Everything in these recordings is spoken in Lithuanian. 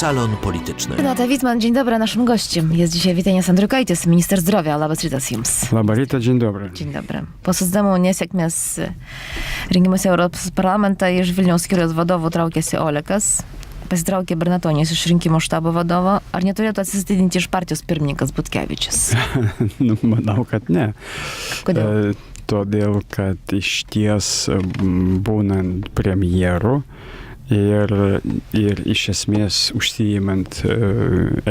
Salon Polityczny. Renata Witman, dzień dobry. Naszym gościem jest dzisiaj Vytenis Andriukaitis, minister zdrowia. Labas rytas jums. Labą rytą, dzień dobry. Dzień dobry. Po socdemų nesėkmės rinkimuose Europos parlamentą iš Vilniaus skyriaus vadovų traukėsi Olekas, pasitraukė Bernatonijus iš rinkimų štabo vadovo. Ar neturėtų atsistatydinti iš partijos pirmininkas Butkevičius? Manau, kad ne. Kodėl? Todėl, kad iš ties būnant premjeru ir iš esmės užsiimant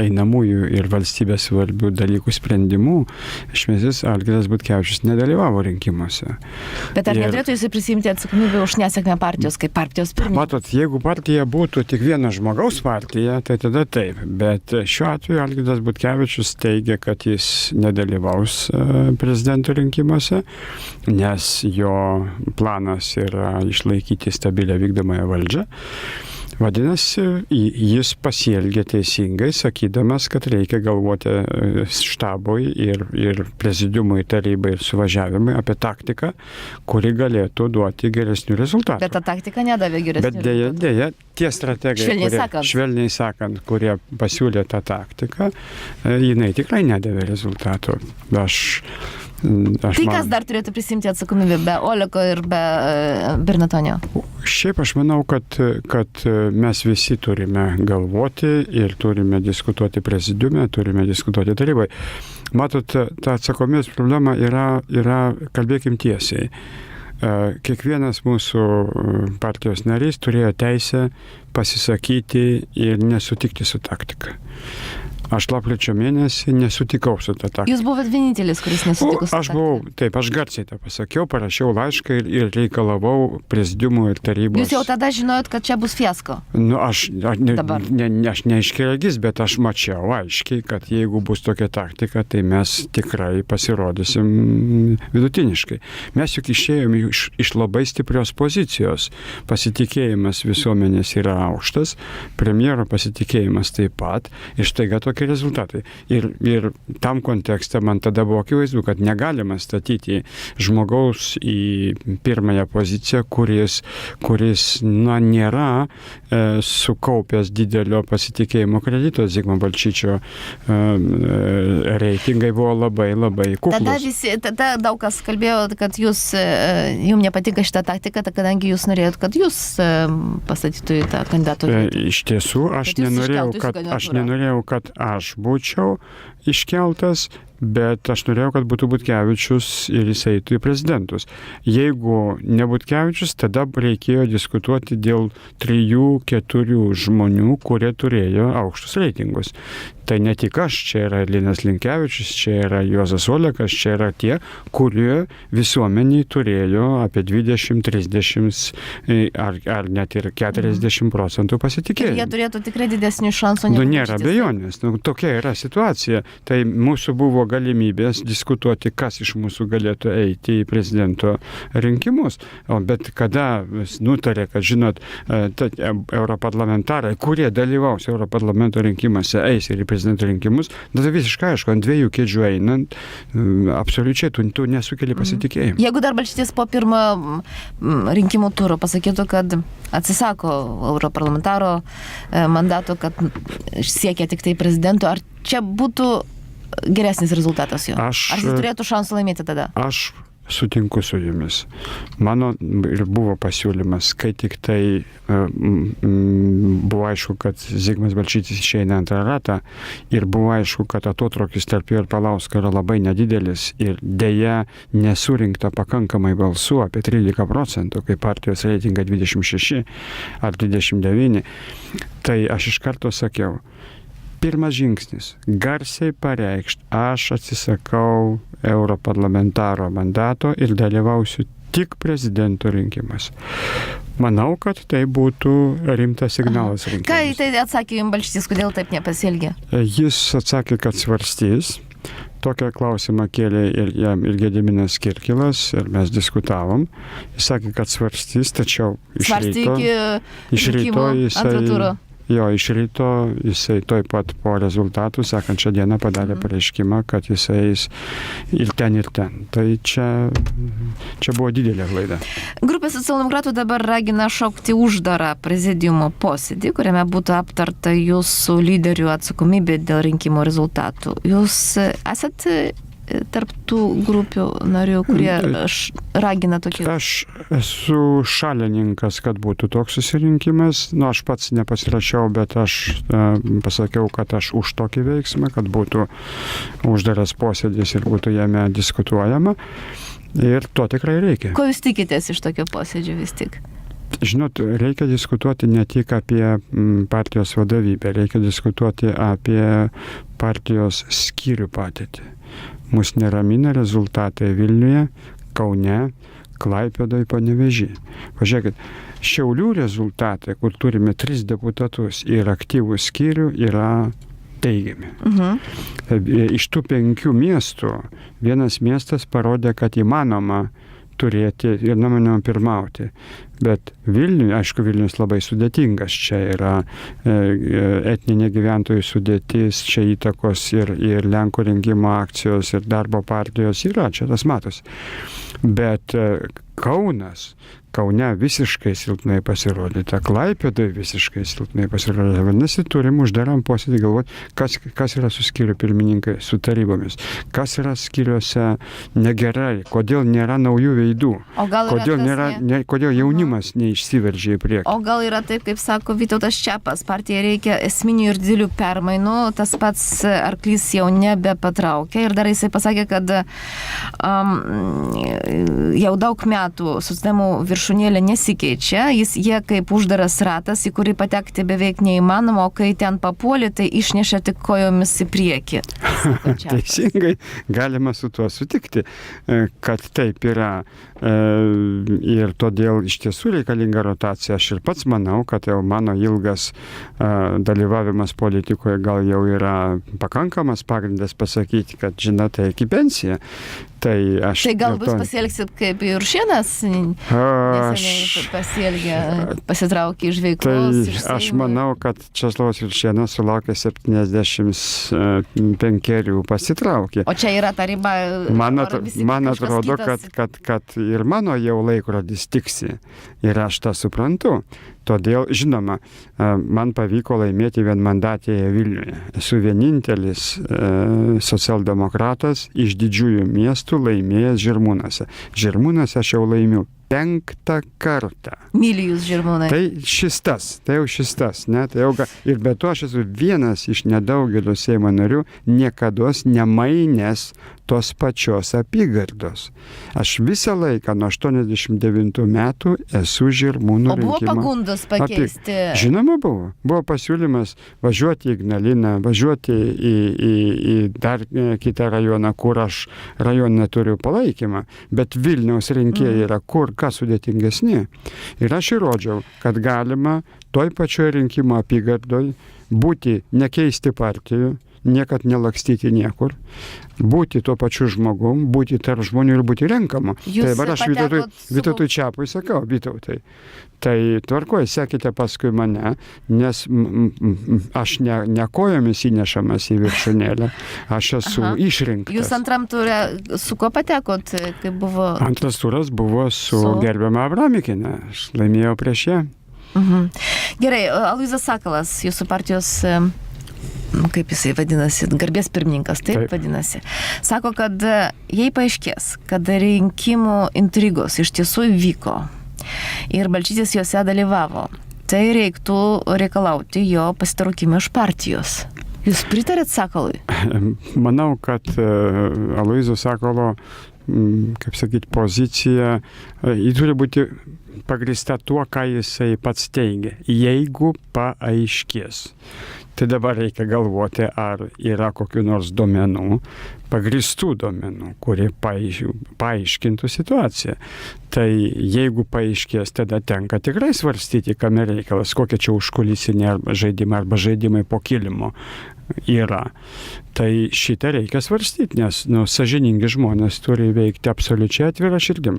einamųjų ir valstybės svarbių dalykų sprendimų, iš esmės Algirdas Butkevičius nedalyvavo rinkimuose. Bet ar neturėtų jis prisimti atsakomybę už nesėkmę partijos kaip partijos pirmininkas? Matot, jeigu partija būtų tik vieno žmogaus partija, tai tada taip. Bet šiuo atveju Algirdas Butkevičius teigia, kad jis nedalyvaus prezidento rinkimuose, nes jo planas yra išlaikyti stabilią vykdomąją valdžią. Vadinasi, jis pasielgė teisingai, sakydamas, kad reikia galvoti štabui ir prezidiumui, tarybai ir suvažiavimui apie taktiką, kuri galėtų duoti geresnių rezultatų. Bet ta taktika nedavė geresnių rezultatų. Bet dėja, tie strategai, švelniai sakant, kurie pasiūlė tą taktiką, jinai tikrai nedavė rezultatų. Tai kas dar turėtų prisimti atsakomybę be Oleko ir be Bernatonio? Šiaip aš manau, kad mes visi turime galvoti ir turime diskutuoti prezidiume, turime diskutuoti tarybai. Matot, ta atsakomybės problema yra kalbėkim tiesiai. Kiekvienas mūsų partijos narys turėjo teisę pasisakyti ir nesutikti su taktika. Aš lapkričio mėnesį nesutikau su tą taktiką. Jūs buvot vienintelis, kuris nesutiko su taktika. Aš garsiai tą pasakiau, parašiau laišką ir reikalavau prezidiumų ir tarybos. Jūs jau tada žinojot, kad čia bus fiasko? Aš neaiškiregis, bet aš mačiau aiškiai, kad jeigu bus tokia taktika, tai mes tikrai pasirodysim vidutiniškai. Mes juk išėjome iš labai stiprios pozicijos. Pasitikėjimas visuomenės yra aukštas, premjero pasitikėjimas taip pat, ir štaiga tokia rezultatai. Ir tam kontekste man tada buvo akivaizdu, kad negalima statyti žmogaus į pirmąją poziciją, kuris nėra sukaupęs didelio pasitikėjimo kredito. Zigmo Balčyčio reitingai buvo labai kuklus. Tada daug kas kalbėjo, kad jums nepatinka šitą taktiką, kadangi jūs norėjot, kad jūs pastatytų į tą kandidatų. Iš tiesų, aš nenorėjau, kad aš būčiau iškeltas, bet aš norėjau, kad būtų Butkevičius ir jis eitų į prezidentus. Jeigu ne Butkevičius, tada reikėjo diskutuoti dėl 3-4 žmonių, kurie turėjo aukštus reitingus. Tai ne tik aš, čia yra Linas Linkevičius, čia yra Juozas Olekas, čia yra tie, kurie visuomeniai turėjo apie 20-30 ar net ir 40% pasitikėjimo. Ir jie turėtų tikrai didesnių šansų. Nėra abejonės. Tokia yra situacija. Tai mūsų buvo galimybės diskutuoti, kas iš mūsų galėtų eiti į prezidento rinkimus. Bet kada nutarė, kad, žinot, europarlamentarai, kurie dalyvaus Europarlamento rinkimuose, eis ir į prezidento rinkimus, tai visiškai aišku, ant 2 kėdžių einant, absoliučiai tu nesukeli pasitikėjimą. Jeigu dar Balčytis po pirmo rinkimų turo pasakytų, kad atsisako europarlamentaro mandato, kad siekia tik tai prezidento, ar čia būtų geresnis rezultatas jo? Ar jis turėtų šansų laimėti tada? Aš sutinku su jumis. Mano ir buvo pasiūlymas, kai tik tai buvo aišku, kad Zigmas Balčytis išeina antrą ratą ir buvo aišku, kad atotrūkis tarp jo ir Palausko yra labai nedidelis ir dėja nesurinkta pakankamai balsų, apie 13%, kai partijos reitinga 26 ar 29, tai aš iš karto sakiau, pirmas žingsnis - garsiai pareikšti, aš atsisakau europarlamentaro mandato ir dalyvausiu tik prezidento rinkimas. Manau, kad tai būtų rimtas signalas rinkimams. Ką į tai atsakė jums Balčytis, kodėl taip nepasielgė? Jis atsakė, kad svarstys. Tokią klausimą kėlė ir Gediminas Kirkilas, ir mes diskutavom. Jis sakė, kad svarstys, tačiau iš ryto jisai Jo, iš ryto jisai toj pat po rezultatų sekančią dieną padarė pareiškimą, kad jisai eis ir ten. Tai čia buvo didelė klaida. Grupė socialdemokratų dabar ragina šaukti uždarą prezidiumo posėdį, kuriame būtų aptarta jūsų lyderių atsakomybė dėl rinkimų rezultatų. Jūs esat tarp tų grupių narių, kurie ragina tokį... Aš esu šalininkas, kad būtų toks susirinkimas. Aš pats nepasirašiau, bet aš pasakiau, kad aš už tokį veiksmą, kad būtų uždaras posėdis ir būtų jame diskutuojama. Ir to tikrai reikia. Ko jūs tikitės iš tokio posėdžio vis tik? Žinot, reikia diskutuoti ne tik apie partijos vadovybę, reikia diskutuoti apie partijos skyrių patirtį. Mus neramina rezultatai Vilniuje, Kaune, Klaipėdoje, Panevėžyje. Pažiūrėkit, Šiaulių rezultatai, kur turime 3 deputatus ir aktyvų skyrių, yra teigiami. Iš tų 5 miestų vienas miestas parodė, kad įmanoma turėti ir nuomonėm pirmauti. Bet Vilniuje, aišku, Vilnius labai sudėtingas. Čia yra etninė gyventojų sudėtis, čia įtakos ir Lenkų rinkimų akcijos, ir darbo partijos yra, čia tas matosi. Bet Kaune visiškai silpnai pasirodyta, Klaipėdoje visiškai silpnai pasirodyta. Vadinasi, turim uždaram posėdį galvoti, kas yra su skyrių pirmininkai, su tarybomis, kas yra skyriuose negerai, kodėl nėra naujų veidų, kodėl jaunimas neišsiveržė į priekį. O gal yra taip, kaip sako Vytautas Čepas, partijai reikia esminių ir didelių permainų, tas pats arklys jau nebepatraukia ir dar jisai pasakė, kad jau daug metų socdemų viršūnėlė nesikeičia, jie kaip uždaras ratas, į kurį patekti beveik neįmanoma, o kai ten papuolė, tai išneša tik kojomis į priekį. Teisingai, galima su tuo sutikti, kad taip yra ir todėl iš tiesų reikalinga rotacija. Aš ir pats manau, kad jau mano ilgas dalyvavimas politikoje gal jau yra pakankamas pagrindas pasakyti, kad žinote, iki pensiją. Tai gal bus pasielgsit kaip Juršėnas neseniai pasielgė, pasitraukė iš veiklos. Tai aš manau, kad Česlovas Juršėnas sulaukė 75 pasitraukė. O čia yra ta riba. Man atrodo, kad ir mano jau laikrodis tiksi. Ir aš tą suprantu. Todėl, žinoma, man pavyko laimėti vienmandatėje Vilniuje. Esu vienintelis socialdemokratas iš didžiųjų miestų laimėjęs Žirmūnuose. Žirmūnuose aš jau laimiu 5 kartą. Myli jūs Žirmūnai. Tai jau šis tas. Ne? Tai jau, ir be to aš esu vienas iš nedaugelio Seimo narių niekados nemainęs tos pačios apygardos. Aš visą laiką nuo 89 metų esu Žirmūnų rinkimo. O buvo pagundos pakeisti? Žinoma buvo. Buvo pasiūlymas važiuoti į Ignaliną, važiuoti į dar kitą rajoną, kur aš rajoną turiu palaikymą, bet Vilniaus rinkėjai yra kur kas sudėtingesni. Ir aš įrodžiau, kad galima toj pačioj rinkimo apygardoj būti, nekeisti partijų, niekad nelakstyti niekur, būti tuo pačiu žmogum, būti tarp žmonių ir būti renkamu. Tai dabar aš Vytautui Čepui sakau, Vytautai, tai tvarkoju, sekite paskui mane, nes aš ne kojomis įnešamas į viršūnėlę, aš esu išrinktas. Jūs antram turė su kuo patekot, kaip buvo? Antras turas buvo su gerbiama Abramikienė, aš laimėjau prieš ją. Gerai, Aloyzas Sakalas, jūsų partijos kaip jisai vadinasi, garbės pirmininkas, taip vadinasi. Sako, kad jei paaiškės, kad rinkimų intrigos iš tiesų vyko ir Balčytis juose dalyvavo, tai reiktų reikalauti jo pasitraukimo iš partijos. Jūs pritarėt Sakalui? Manau, kad Aloyzo Sakalo, kaip sakyti, pozicija, ji turi būti pagrįsta tuo, ką jisai pats teigia. Jeigu paaiškės. Tai dabar reikia galvoti, ar yra kokių nors duomenų, pagrįstų duomenų, kurie paaiškintų situaciją. Tai jeigu paaiškės, tada tenka tikrai svarstyti, kame reikalas, kokie čia užkulisiniai arba žaidimai po kilimo yra. Tai šitą reikia svarstyti, nes sąžiningi žmonės turi veikti absoliučiai atvira širdim.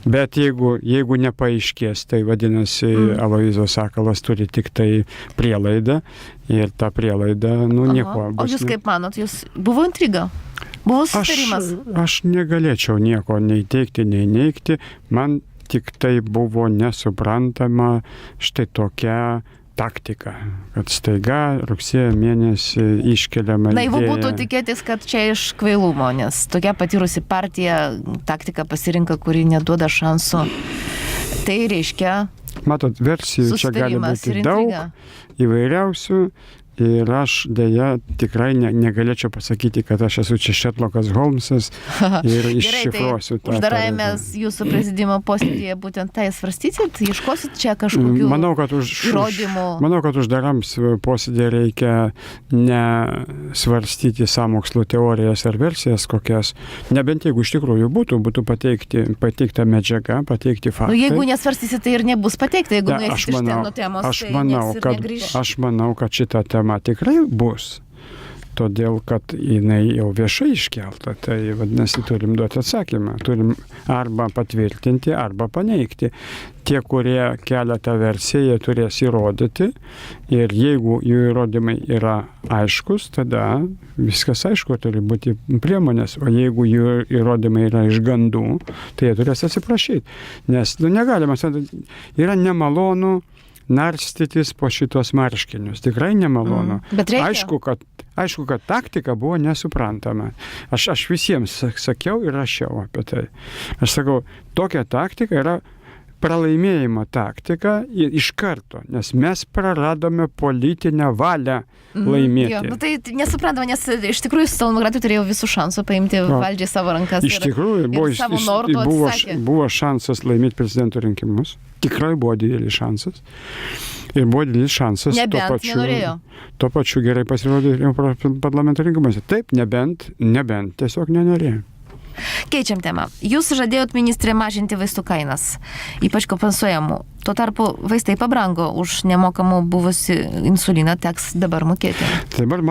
Bet jeigu nepaaiškės, nepaaiškės, tai vadinasi, Aloyzo Sakalas turi tik tai prielaidą ir ta prielaida, nieko bus. O jūs kaip manot, buvo intriga? Buvo susitarimas? Aš negalėčiau nieko nei teikti, nei neigti. Man tik tai buvo nesuprantama štai tokia taktika, kad staiga rugsėjo mėnesį iškeliama idėja. Naivu būtų tikėtis, kad čia iš kvailumo, nes tokia patyrusi partija taktiką pasirinka, kuri neduoda šansų. Tai reiškia Matot, versijų čia gali būti daug įvairiausių. Ir aš dėja tikrai negalėčiau pasakyti, kad aš esu čia Šerlokas Holmsas ir iššifruosiu tą. Uždarajame jūsų prezidiumo posėdėje būtent tai svarstysit, ieškosit čia kažkokių įrodymų? Manau, kad uždaram posėdėje reikia ne svarstyti sąmokslo teorijas ar versijas kokias, nebent jeigu iš tikrųjų būtų pateikta medžiaga, pateikti faktai. Jeigu nesvarstysit, tai ir nebus pateikta, jeigu nueisit iš ten nuo temos, tai nes ir negrįš. Aš manau, kad šitą temą tikrai bus, todėl kad jinai jau viešai iškelta, tai vadinasi turim duoti atsakymą, turim arba patvirtinti, arba paneigti. Tie, kurie kelia tą versiją, jie turės įrodyti ir jeigu jų įrodymai yra aiškus, tada viskas aišku, turi būti priemonės, o jeigu jų įrodymai yra iš gandų, tai jie turės atsiprašyti, nes negalima, yra nemalonu narstytis po šitos marškinius. Tikrai nemalonu. Bet reikia. Aišku, kad taktika buvo nesuprantama. Aš visiems sakiau ir rašiau apie tai. Aš sakau, tokia taktika yra pralaimėjimo taktika iš karto, nes mes praradome politinę valią laimėti. Tai nesuprantama, nes iš tikrųjų socialdemokratai turėjo visų šansų paimti valdžią savo rankas. Iš tikrųjų, buvo šansas laimėti prezidento rinkimus. Tikrai buvo didelis šansas. Ir buvo didelis šansas tuo pačiu gerai pasirodė parlamento rinkimuose. Taip, nebent tiesiog nenorėjo. Keičiam temą. Jūs žadėjot, ministrė, mažinti vaistų kainas, ypač kompensuojamų. Tuo tarpu vaistai pabrango, už nemokamų buvusi insuliną teks dabar mokėti. Dabar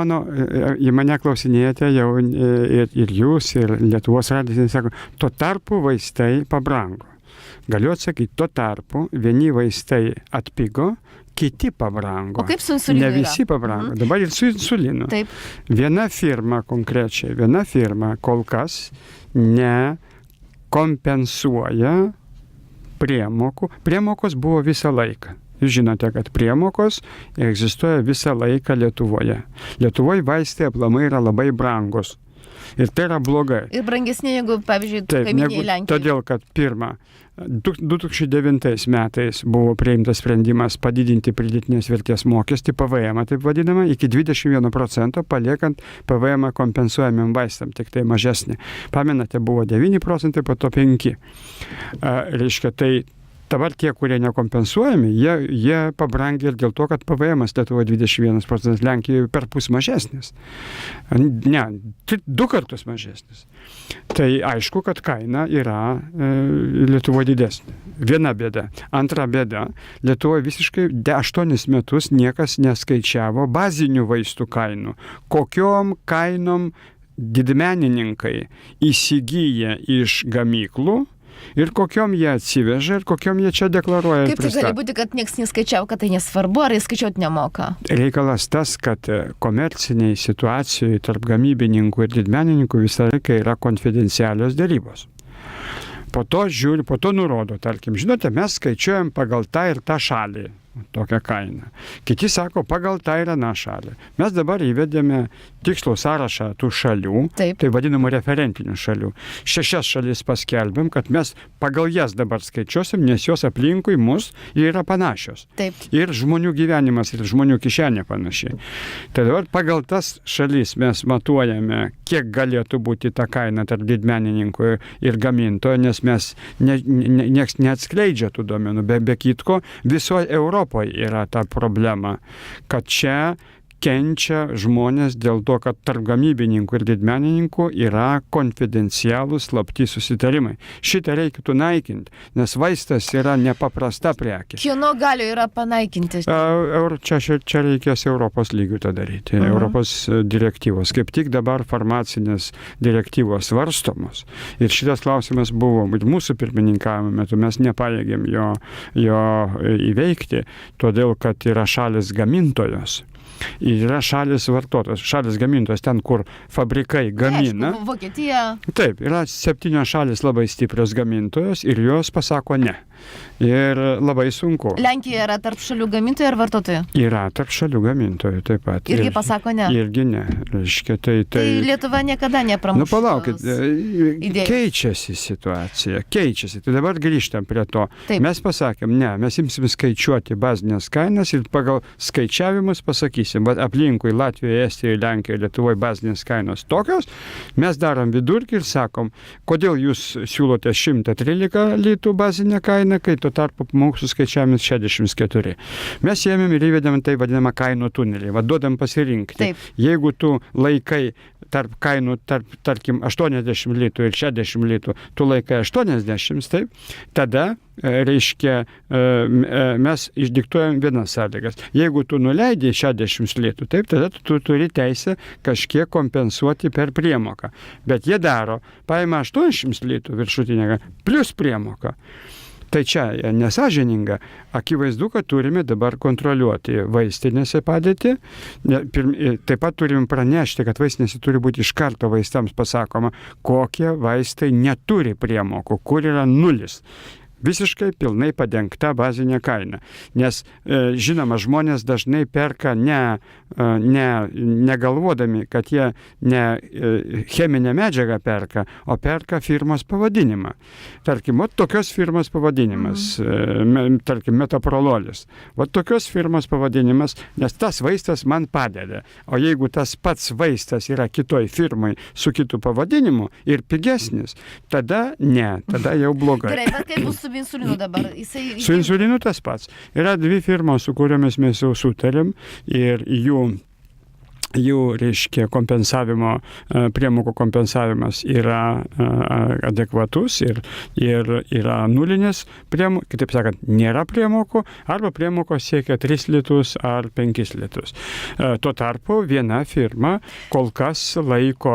į mane klausinėjate jau ir jūs, ir Lietuvos radijas, sako, tuo tarpu vaistai pabrango. Galiu atsakyti, tuo tarpu vieni vaistai atpigo, kiti pabrango. O kaip su insulinu? Ne visi pabrango. Dabar ir su insulinu. Taip. Viena firma kol kas nekompensuoja priemokų. Priemokos buvo visą laiką. Jūs žinote, kad priemokos egzistuoja visą laiką Lietuvoje. Lietuvoje vaistai aplamai yra labai brangus. Ir tai yra blogai. Ir brangesnė, jeigu, pavyzdžiui, kaimynėje Lenkijoje. Todėl, kad pirma, 2009 metais buvo priimtas sprendimas padidinti pridėtinės vertės mokestį, PVM, taip vadinamą, iki 21%, paliekant PVM kompensuojamiem vaistam, tik tai mažesnį. Pamenate, buvo 9%, po to 5%. Reiškia, tai dabar tie, kurie nekompensuojami, jie pabrangė ir dėl to, kad PVM Lietuvoje 21%, Lenkijoje perpus mažesnis. Ne, 2 kartus mažesnis. Tai aišku, kad kaina yra Lietuvoje didesnė. Viena bėda. Antra bėda. Lietuvoje visiškai 8 metus niekas neskaičiavo bazinių vaistų kainų. Kokiom kainom didmenininkai įsigyja iš gamyklų, ir kokiom jie atsiveža, ir kokiom jie čia deklaruoja. Kaip tai gali būti, kad niekas neskaičiavo, kad tai nesvarbu, ar jie skaičiuoti nemoka? Reikalas tas, kad komerciniai situacijai tarp gamybininkų ir didmenininkų visą laiką yra konfidencialios dėrybos. Po to nurodo, tarkim, žinote, mes skaičiuojam pagal tą ir tą šalį. Tokią kainą. Kiti sako, pagal tą ir aną šalį. Mes dabar įvedėme tikslų sąrašą tų šalių, taip, tai vadinamų referentinių šalių. 6 šalis paskelbėm, kad mes pagal jas dabar skaičiuosim, nes jos aplinkui mus yra panašios. Taip. Ir žmonių gyvenimas, ir žmonių kišenė panašiai. Tai dabar pagal tas šalis mes matuojame, kiek galėtų būti ta kaina tarp didmenininkų ir gamintojo, nes mes nieks neatskleidžia tų duomenų. Be kitko, visoje Europoje yra ta problema, kad čia kenčia žmonės dėl to, kad tarp gamybininkų ir didmenininkų yra konfidencialūs slapti susitarimai. Šitą reikėtų naikinti, nes vaistas yra nepaprasta prekė. Kieno galio yra panaikinti? Čia reikės Europos lygių tą daryti, Europos direktyvos. Kaip tik dabar farmacinės direktyvos svarstomos. Ir šitas klausimas buvo mūsų pirmininkavimo metu, mes nepajėgėm jo įveikti, todėl kad yra šalis gamintojos. Ir yra šalis vartotojas, šalis gamintojas ten, kur fabrikai gamina. Aišku, Vokietija. Taip, yra 7 šalis labai stiprios gamintojos ir jos pasako ne. Ir labai sunku. Lenkija yra tarp šalių gamintojų ar vartotojų? Yra tarp šalių gamintojų taip pat. Irgi pasako ne? Irgi ne. Reiškia, tai Lietuva niekada nepramuš. Palaukit, keičiasi situacija, keičiasi. Tai dabar grįžtam prie to. Taip. Mes pasakėm, ne, mes imsim skaičiuoti bazinės kainas ir pagal skaičiavimus pasakysim, bet aplinkui Latvijoje, Estijoje, Lenkijoje, Lietuvoje bazinės kainos tokios, mes darom vidurkį ir sakom, kodėl jūs siūlote 113 litų bazinę kainą, kai tuo tarpu mūsų skaičiavimas 64. Mes ėmėm ir įvedėm tai vadinamą kainų tunelį, duodam pasirinkti. Taip. Jeigu tu laikai tarp kainų, tarkim, 80 litų ir 60 litų, tu laikai 80, taip, tada, reiškia, mes išdiktuojam vienas sąlygas. Jeigu tu nuleidai 60 litų, taip, tada tu turi teisę kažkiek kompensuoti per priemoką. Bet jie daro, paima 80 litų viršutinę, plus priemoką. Tai čia nesąžininga. Akivaizdu, kad turime dabar kontroliuoti vaistinėse padėtį. Taip pat turime pranešti, kad vaistinėse turi būti iš karto vaistams pasakoma, kokie vaistai neturi priemokų, kur yra nulis. Visiškai pilnai padengta bazinė kaina. Nes, žinoma, žmonės dažnai perka negalvodami, kad jie ne cheminę medžiagą perka, o perka firmos pavadinimą. Tarkim, tokios firmos pavadinimas, tarkim, metoprololis. Tokios firmos pavadinimas, nes tas vaistas man padeda. O jeigu tas pats vaistas yra kitoj firmai su kitu pavadinimu ir pigesnis, tada ne, tada jau blogai. Gerai, bet kaip bus su insulinu dabar? Su insulinu tas pats. Yra 2 firmos, su kuriomis mes jau sutarėm ir jų reiškia, kompensavimo, priemokų kompensavimas yra adekvatus ir yra nulinės priemokų, kitaip sakant, nėra priemokų, arba priemokos siekia 3 litus ar 5 litus. Tuo tarpu viena firma kol kas laiko,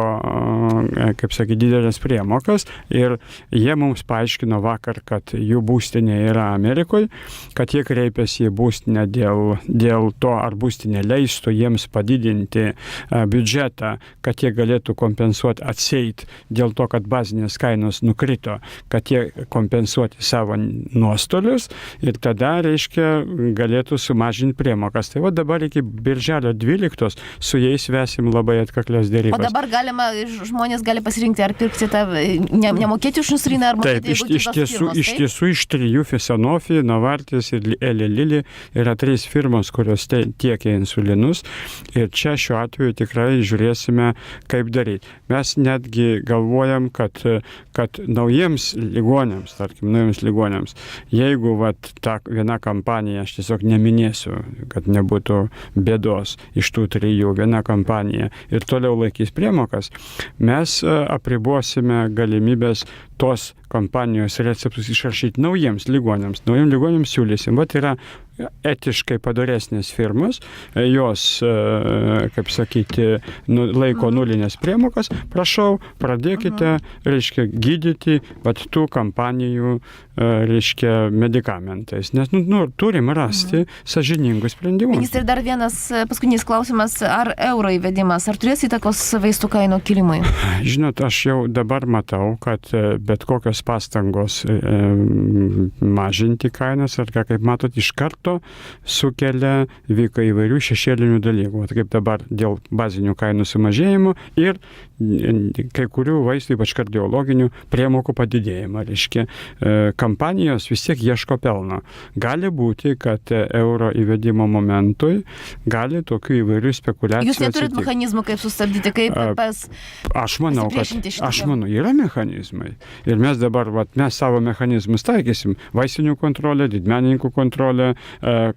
kaip sakyti, didelės priemokas ir jie mums paaiškino vakar, kad jų būstinė yra Amerikoje, kad jie kreipėsi į būstinę dėl to, ar būstinė leistų jiems padidinti biudžetą, kad jie galėtų kompensuoti atseit dėl to, kad bazinės kainos nukrito, kad jie kompensuoti savo nuostolius ir tada, reiškia, galėtų sumažinti priemokas. Tai dabar iki birželio 12 su jais vesim labai atkaklės dėrybas. O dabar žmonės gali pasirinkti, ar pirkti tą, nemokėti už insuliną, ar mokėti, jeigu kitos firmos. Iš tiesų, iš 3 Sanofi, Novartis ir Eli Lilly yra 3 firmos, kurios tiekia insulinus ir čia šiuo atveju tikrai žiūrėsime, kaip daryti. Mes netgi galvojam, kad naujiems ligoniams, jeigu ta viena kampanija, aš tiesiog neminėsiu, kad nebūtų bėdos iš tų 3, viena kampanija ir toliau laikys priemokas, mes apribosime galimybės tos kampanijos receptus išrašyti naujiems ligoniams. Naujiems ligoniams siūlysim. Yra etiškai padoresnės firmos, jos, kaip sakyti, laiko nulinės priemokas. Prašau, pradėkite, reiškia, gydyti tų kampanijų, reiškia, medikamentais. Nes, turim rasti sąžiningus sprendimus. Ministrai, dar vienas paskutinis klausimas. Ar euro įvedimas, ar turės įtakos vaistų kainų kilimui? Žinot, aš jau dabar matau, kad bet kokios pastangos mažinti kainas, ar kaip matot, iš karto sukelia įvairių šešėlinių dalykų. Kaip dabar dėl bazinių kainų sumažėjimo ir kai kurių vaistų, ypač kardiologinių, priemokų padidėjimą. Reiškia, kampanijos vis tiek ieško pelno. Gali būti, kad euro įvedimo momentui gali tokių įvairių spekulacijų Jūs neturit mechanizmų, kaip sustabdyti, kaip Aš manau, yra mechanizmai. Ir mes dabar, mes savo mechanizmus taikysim. Vaistinių kontrolė, didmenininkų kontrolė,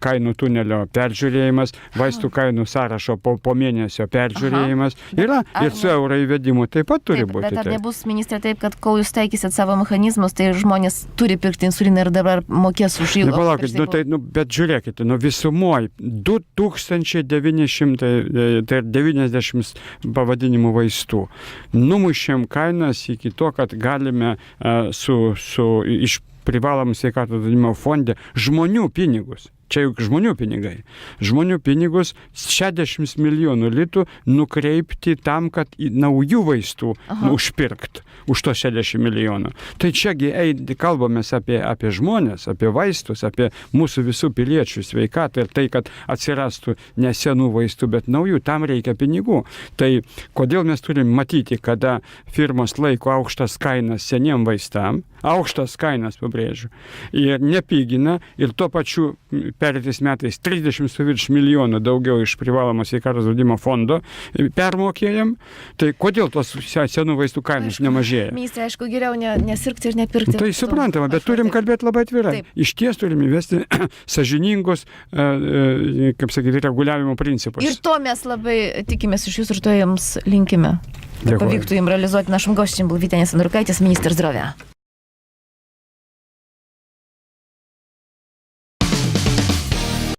kainų tunelio peržiūrėjimas, vaistų kainų sąrašo po mėnesio peržiūrėjimas. Yra ir su euro įvedimu taip pat turi būti. Bet ar nebus, ministrė, taip, kad kol jūs taikysit savo mechanizmus, tai žmonės turi pirkti insuliną ir dabar mokės už jį? Palaukit, bet žiūrėkite, visumoje 2990 pavadinimų vaistų. Numušėm kainas iki to, kad galime iš privalomų sveikatos draudimo fonde žmonių pinigus. Čia juk žmonių pinigai. Žmonių pinigus 60 milijonų litų nukreipti tam, kad naujų vaistų užpirkt už to 60 milijonų. Tai čiagi kalbamės apie žmonės, apie vaistus, apie mūsų visų piliečių sveikatą ir tai, kad atsirastų ne senų vaistų, bet naujų, tam reikia pinigų. Tai kodėl mes turim matyti, kada firmos laiko aukštas kainas seniem vaistam, aukštas kainas, pabrėžiu, ir nepigina, ir tuo pačiu pereitais metais 30 su virš milijonų daugiau iš privalomos sveikatos draudimo fondo permokėjom, tai kodėl tos senų vaistų kainos nemažėja? Ministrė, aišku, geriau nesirgti ir nepirkti. Tai suprantama, bet turim kalbėti labai atvirai. Iš ties turim įvesti sąžiningus, kaip sakyti, reguliavimo principus. Ir to mes labai tikimės iš jūsų ir to jums linkime. Pavyktų jums realizuoti. Našim goščiam buvo Vytenis Andriukaitis, ministras zdrowia.